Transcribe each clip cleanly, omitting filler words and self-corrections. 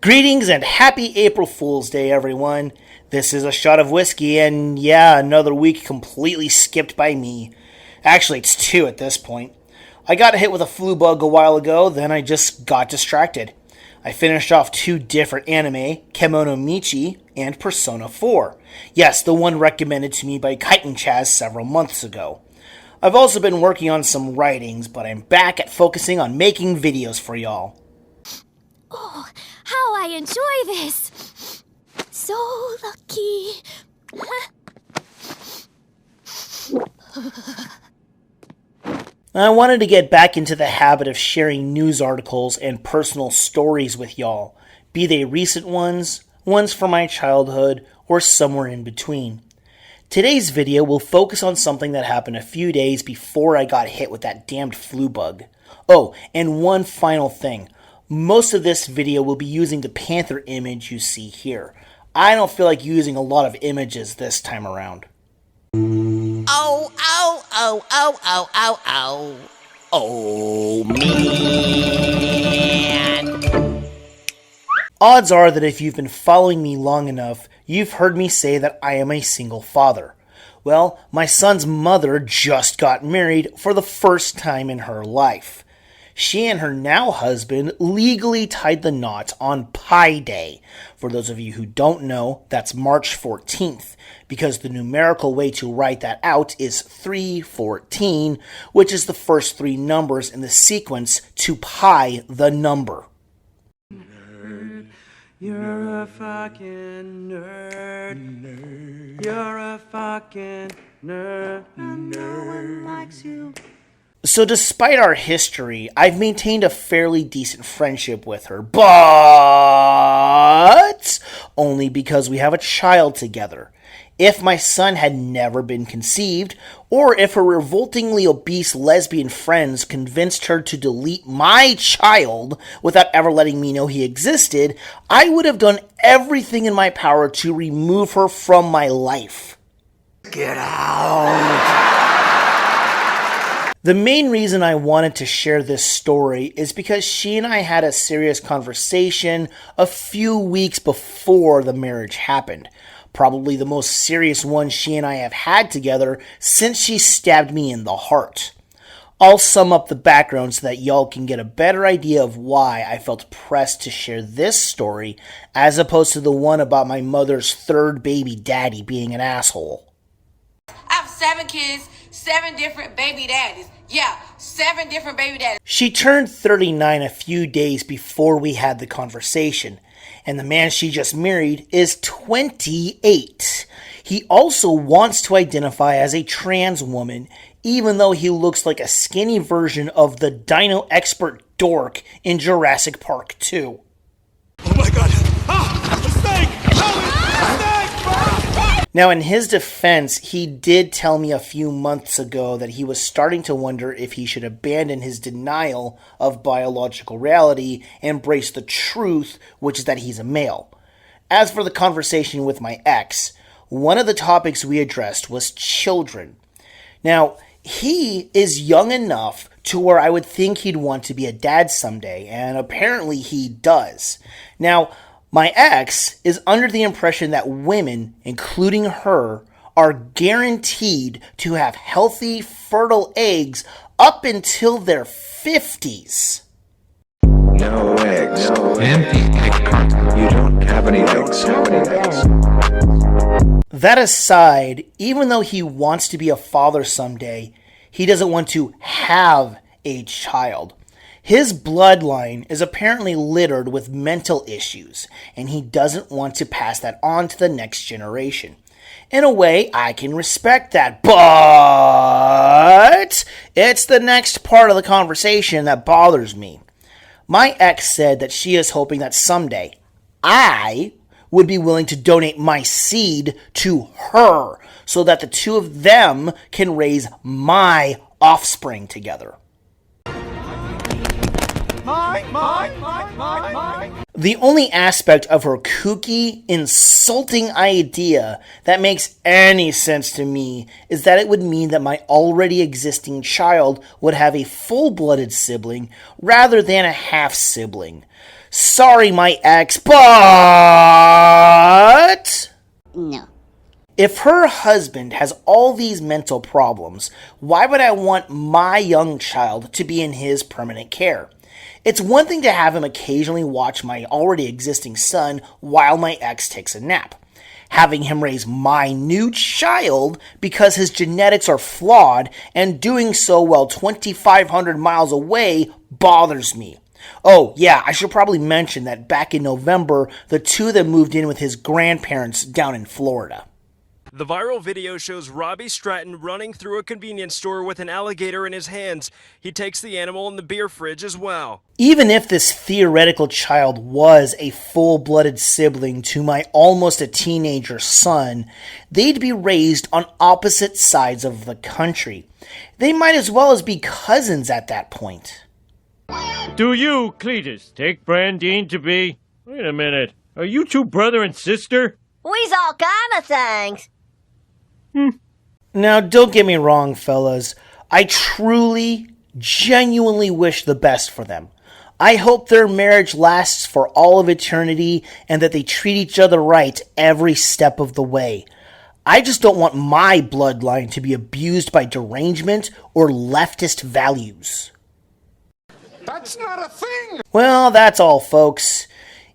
Greetings and happy April Fool's Day, everyone. This is a shot of whiskey, and yeah, another week completely skipped by me. Actually, it's 2 at this point. I got hit with a flu bug a while ago, then I just got distracted. I finished off 2 different anime, Kemono Michi and Persona 4. Yes, the one recommended to me by Kite and Chaz several months ago. I've also been working on some writings, but I'm back at focusing on making videos for y'all. Oh, how I enjoy this! So lucky. I wanted to get back into the habit of sharing news articles and personal stories with y'all, be they recent ones, ones from my childhood, or somewhere in between. Today's video will focus on something that happened a few days before I got hit with that damned flu bug. Oh, and one final thing. Most of this video will be using the panther image you see here. I don't feel like using a lot of images this time around. Oh, oh, oh, oh, oh, oh, oh. Oh, man. Odds are that if you've been following me long enough, you've heard me say that I am a single father. Well, my son's mother just got married for the first time in her life. She and her now husband legally tied the knot on Pi Day. For those of you who don't know, that's March 14th, because the numerical way to write that out is 314, which is the first 3 numbers in the sequence to pi the number. Nerd, you're a fucking nerd. You're a fucking nerd. No one likes you. So despite our history, I've maintained a fairly decent friendship with her, but only because we have a child together. If my son had never been conceived, or if her revoltingly obese lesbian friends convinced her to delete my child without ever letting me know he existed, I would have done everything in my power to remove her from my life. Get out! The main reason I wanted to share this story is because she and I had a serious conversation a few weeks before the marriage happened. Probably the most serious one she and I have had together since she stabbed me in the heart. I'll sum up the background so that y'all can get a better idea of why I felt pressed to share this story as opposed to the one about my mother's 3rd baby daddy being an asshole. I have 7 kids, 7 different baby daddies. Yeah, 7 different baby daddies. She turned 39 a few days before we had the conversation, and the man she just married is 28. He also wants to identify as a trans woman, even though he looks like a skinny version of the dino expert dork in Jurassic Park 2. Oh my god! Ah! A snake! Help me! A snake! Now, in his defense, he did tell me a few months ago that he was starting to wonder if he should abandon his denial of biological reality and embrace the truth, which is that he's a male. As for the conversation with my ex, one of the topics we addressed was children. Now, he is young enough to where I would think he'd want to be a dad someday, and apparently he does. Now, my ex is under the impression that women, including her, are guaranteed to have healthy, fertile eggs up until their 50s. No eggs. No empty egg carton. You don't have any eggs. That aside, even though he wants to be a father someday, he doesn't want to have a child. His bloodline is apparently littered with mental issues, and he doesn't want to pass that on to the next generation. In a way, I can respect that, but it's the next part of the conversation that bothers me. My ex said that she is hoping that someday I would be willing to donate my seed to her so that the 2 of them can raise my offspring together. The only aspect of her kooky, insulting idea that makes any sense to me is that it would mean that my already existing child would have a full-blooded sibling rather than a half-sibling. Sorry, my ex, but... No. If her husband has all these mental problems, why would I want my young child to be in his permanent care? It's one thing to have him occasionally watch my already existing son while my ex takes a nap. Having him raise my new child because his genetics are flawed and doing so while 2,500 miles away bothers me. Oh, yeah, I should probably mention that back in November, the two of them moved in with his grandparents down in Florida. The viral video shows Robbie Stratton running through a convenience store with an alligator in his hands. He takes the animal in the beer fridge as well. Even if this theoretical child was a full-blooded sibling to my almost a teenager son, they'd be raised on opposite sides of the country. They might as well as be cousins at that point. Do you, Cletus, take Brandine to be... Wait a minute. Are you two brother and sister? We's all kind of things. Now, don't get me wrong, fellas. I truly, genuinely wish the best for them. I hope their marriage lasts for all of eternity and that they treat each other right every step of the way. I just don't want my bloodline to be abused by derangement or leftist values. That's not a thing! Well, that's all, folks.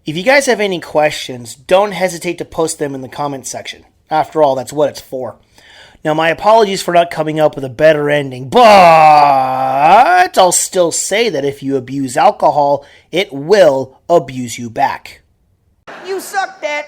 If you guys have any questions, don't hesitate to post them in the comments section. After all, that's what it's for. Now, my apologies for not coming up with a better ending, but I'll still say that if you abuse alcohol, it will abuse you back. You suck that.